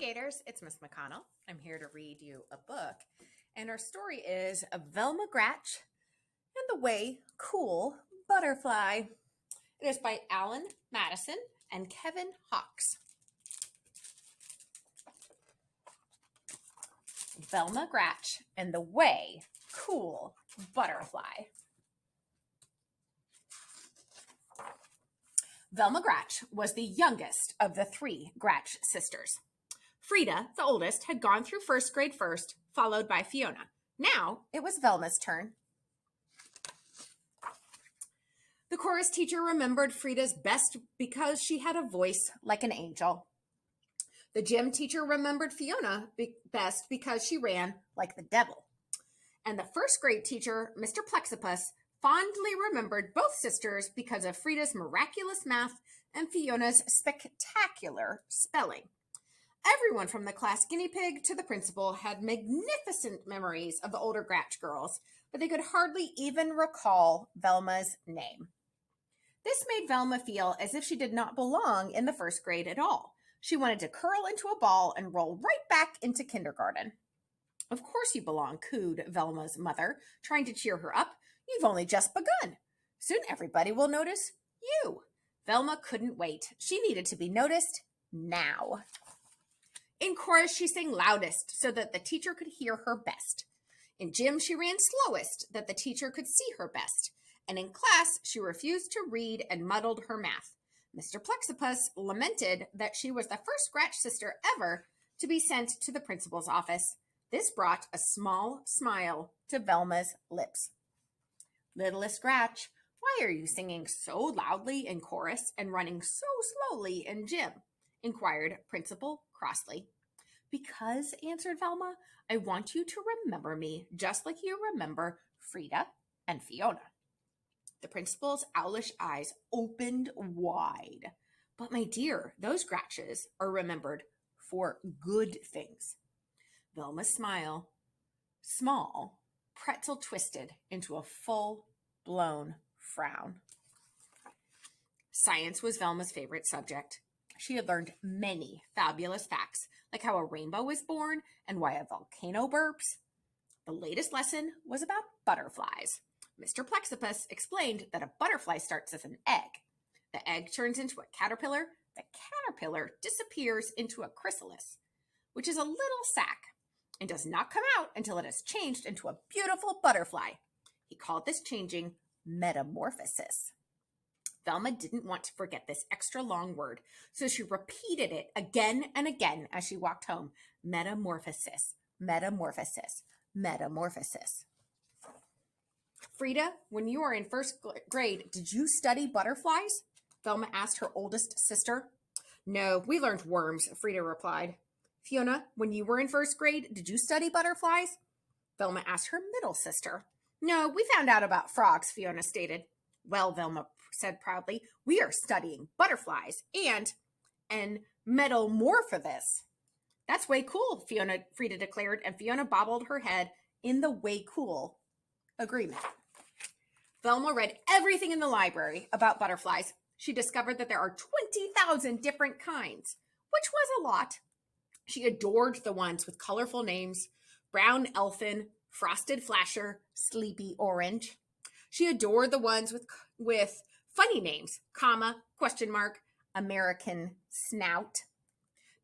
Gators, it's Miss McConnell. I'm here to read you a book, and our story is Velma Gratch and the Way Cool Butterfly. It is by Alan Madison and Kevin Hawkes. Velma Gratch and the Way Cool Butterfly. Velma Gratch was the youngest of the three Gratch sisters. Frida, the oldest, had gone through first grade first, followed by Fiona. Now it was Velma's turn. The chorus teacher remembered Frida's best because she had a voice like an angel. The gym teacher remembered Fiona best because she ran like the devil. And the first grade teacher, Mr. Plexipus, fondly remembered both sisters because of Frida's miraculous math and Fiona's spectacular spelling. Everyone from the class guinea pig to the principal had magnificent memories of the older Gratch girls, but they could hardly even recall Velma's name. This made Velma feel as if she did not belong in the first grade at all. She wanted to curl into a ball and roll right back into kindergarten. "Of course you belong," cooed Velma's mother, trying to cheer her up. "You've only just begun. Soon everybody will notice you." Velma couldn't wait. She needed to be noticed now. In chorus, she sang loudest so that the teacher could hear her best. In gym, she ran slowest that the teacher could see her best. And in class, she refused to read and muddled her math. Mr. Plexipus lamented that she was the first Gratch sister ever to be sent to the principal's office. This brought a small smile to Velma's lips. "Littlest Gratch, why are you singing so loudly in chorus and running so slowly in gym?" inquired Principal crossly. "Because," answered Velma, "I want you to remember me just like you remember Frida and Fiona." The principal's owlish eyes opened wide. "But my dear, those Gratches are remembered for good things." Velma's smile, small, pretzel twisted into a full-blown frown. Science was Velma's favorite subject. She had learned many fabulous facts, like how a rainbow is born and why a volcano burps. The latest lesson was about butterflies. Mr. Plexipus explained that a butterfly starts as an egg. The egg turns into a caterpillar. The caterpillar disappears into a chrysalis, which is a little sac, and does not come out until it has changed into a beautiful butterfly. He called this changing metamorphosis. Velma didn't want to forget this extra long word, so she repeated it again and again as she walked home. Metamorphosis, metamorphosis, metamorphosis. "Frida, when you were in first grade, did you study butterflies?" Velma asked her oldest sister. "No, we learned worms," Frida replied. "Fiona, when you were in first grade, did you study butterflies?" Velma asked her middle sister. "No, we found out about frogs," Fiona stated. "Well," Velma said proudly, "we are studying butterflies and metamorphosis." "That's way cool," Frida declared, and Fiona bobbled her head in the way cool agreement. Velma read everything in the library about butterflies. She discovered that there are 20,000 different kinds, which was a lot. She adored the ones with colorful names: brown elfin, frosted flasher, sleepy orange. She adored the ones with funny names: comma, question mark, American snout.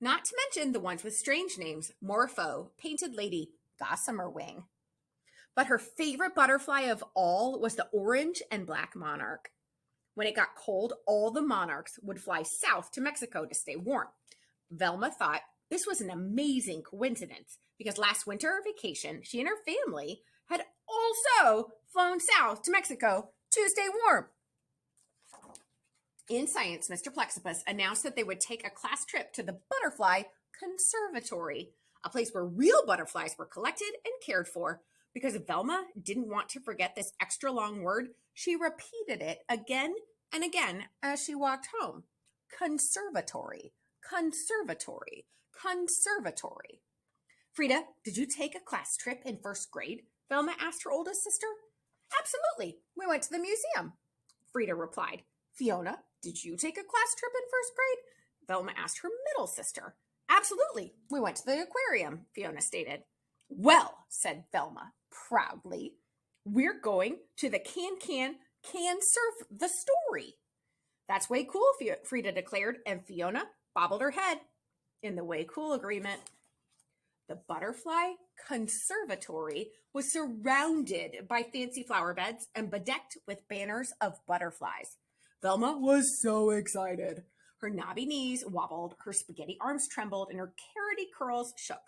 Not to mention the ones with strange names: morpho, painted lady, gossamer wing. But her favorite butterfly of all was the orange and black monarch. When it got cold, all the monarchs would fly south to Mexico to stay warm. Velma thought this was an amazing coincidence because last winter vacation, she and her family had also flown south to Mexico to stay warm. In science, Mr. Plexipus announced that they would take a class trip to the Butterfly Conservatory, a place where real butterflies were collected and cared for. Because Velma didn't want to forget this extra long word, she repeated it again and again as she walked home. Conservatory, conservatory, conservatory. "Frida, did you take a class trip in first grade?" Velma asked her oldest sister. "Absolutely. We went to the museum," Frida replied. "Fiona, did you take a class trip in first grade?" Velma asked her middle sister. Absolutely. We went to the aquarium, Fiona stated. Well, said Velma proudly, we're going to the can surf the story. That's way cool, Frida declared, and Fiona bobbled her head in the way cool agreement. The Butterfly Conservatory was surrounded by fancy flower beds and bedecked with banners of butterflies. Velma was so excited. Her knobby knees wobbled, her spaghetti arms trembled, and her carroty curls shook.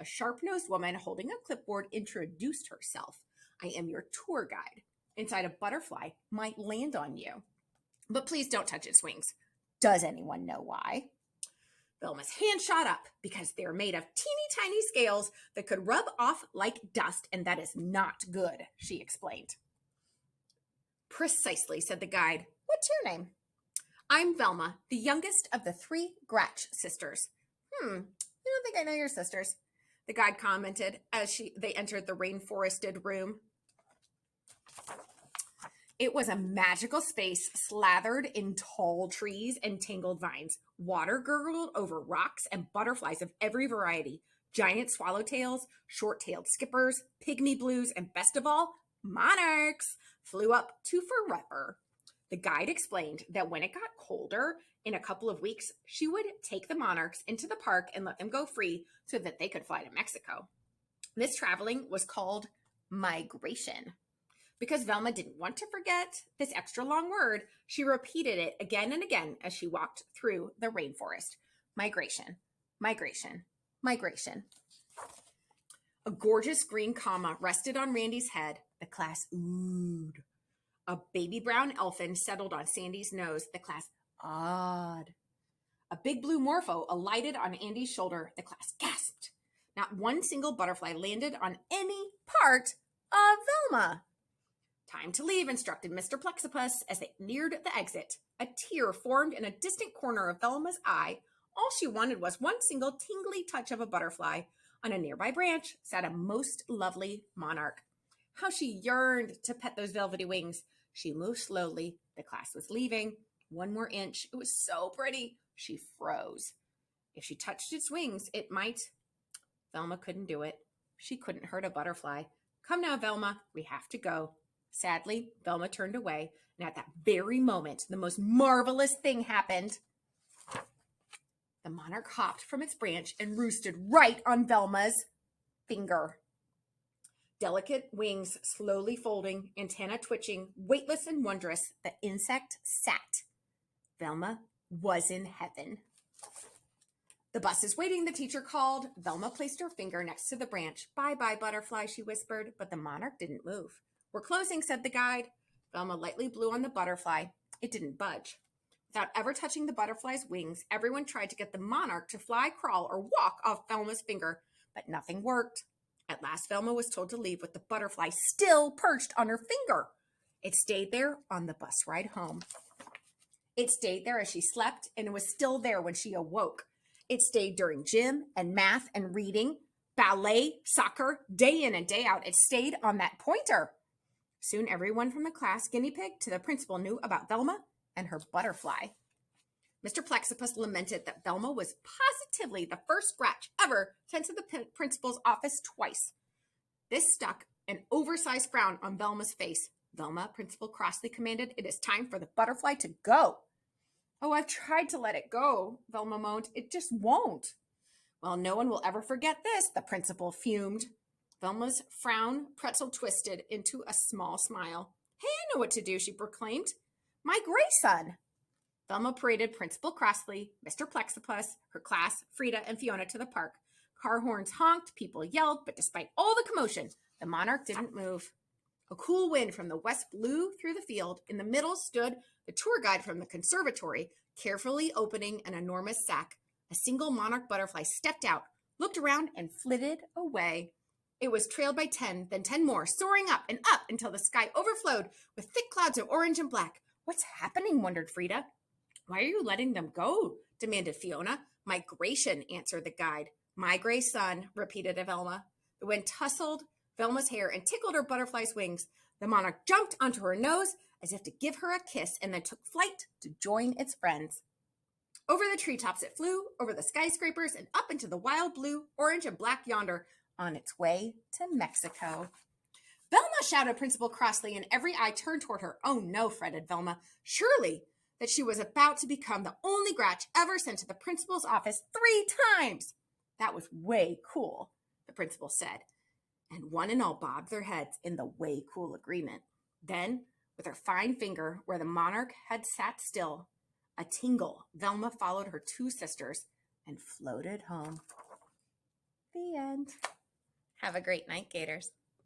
A sharp-nosed woman holding a clipboard introduced herself. I am your tour guide. Inside a butterfly might land on you. But please don't touch its wings. Does anyone know why? Velma's hand shot up because they're made of teeny tiny scales that could rub off like dust, and that is not good, she explained. Precisely, said the guide. What's your name? I'm Velma, the youngest of the 3 Gratch sisters. I don't think I know your sisters, the guide commented as they entered the rainforested room. It was a magical space slathered in tall trees and tangled vines. Water gurgled over rocks and butterflies of every variety. Giant swallowtails, short-tailed skippers, pygmy blues, and best of all, monarchs flew up to forever. The guide explained that when it got colder, in a couple of weeks, she would take the monarchs into the park and let them go free so that they could fly to Mexico. This traveling was called migration. Because Velma didn't want to forget this extra long word, she repeated it again and again as she walked through the rainforest. Migration, migration, migration. A gorgeous green comma rested on Randy's head. The class oohed. A baby brown elfin settled on Sandy's nose. The class awed. A big blue morpho alighted on Andy's shoulder. The class gasped. Not one single butterfly landed on any part of Velma. Time to leave, instructed Mr. Plexipus as they neared the exit. A tear formed in a distant corner of Velma's eye. All she wanted was one single tingly touch of a butterfly. On a nearby branch sat a most lovely monarch. How she yearned to pet those velvety wings. She moved slowly. The class was leaving. One more inch. It was so pretty. She froze. If she touched its wings, it might. Velma couldn't do it. She couldn't hurt a butterfly. Come now, Velma. We have to go. Sadly, Velma turned away, and at that very moment, the most marvelous thing happened. The monarch hopped from its branch and roosted right on Velma's finger. Delicate wings slowly folding, antenna twitching, weightless and wondrous, the insect sat. Velma was in heaven. The bus is waiting, the teacher called. Velma placed her finger next to the branch. Bye-bye, butterfly, she whispered, but the monarch didn't move. We're closing, said the guide. Velma lightly blew on the butterfly. It didn't budge. Without ever touching the butterfly's wings, everyone tried to get the monarch to fly, crawl, or walk off Velma's finger, but nothing worked. At last, Velma was told to leave with the butterfly still perched on her finger. It stayed there on the bus ride home. It stayed there as she slept, and it was still there when she awoke. It stayed during gym and math and reading, ballet, soccer, day in and day out. It stayed on that pointer. Soon everyone from the class, guinea pig to the principal, knew about Velma and her butterfly. Mr. Plexipus lamented that Velma was positively the first Gratch ever sent to the principal's office twice. This stuck an oversized frown on Velma's face. Velma, principal crossly commanded, it is time for the butterfly to go. Oh, I've tried to let it go, Velma moaned. It just won't. Well, no one will ever forget this, the principal fumed. Velma's frown pretzel twisted into a small smile. Hey, I know what to do, she proclaimed. My gray son. Velma paraded Principal Crossley, Mr. Plexipus, her class, Frida, and Fiona to the park. Car horns honked, people yelled, but despite all the commotion, the monarch didn't move. A cool wind from the west blew through the field. In the middle stood the tour guide from the conservatory, carefully opening an enormous sack. A single monarch butterfly stepped out, looked around, and flitted away. It was trailed by 10, then 10 more, soaring up and up until the sky overflowed with thick clouds of orange and black. What's happening? Wondered Frida. Why are you letting them go? Demanded Fiona. Migration, answered the guide. My gray son, repeated Velma. The wind tousled Velma's hair and tickled her butterfly's wings. The monarch jumped onto her nose as if to give her a kiss and then took flight to join its friends. Over the treetops it flew, over the skyscrapers, and up into the wild blue, orange, and black yonder, on its way to Mexico. Velma, shouted Principal crossly, and every eye turned toward her. Oh no, fretted Velma. Surely that she was about to become the only Gratch ever sent to the principal's office 3 times. That was way cool, the principal said, and one and all bobbed their heads in the way cool agreement. Then, with her fine finger where the monarch had sat still, a tingle, Velma followed her 2 sisters and floated home. The end. Have a great night, Gators.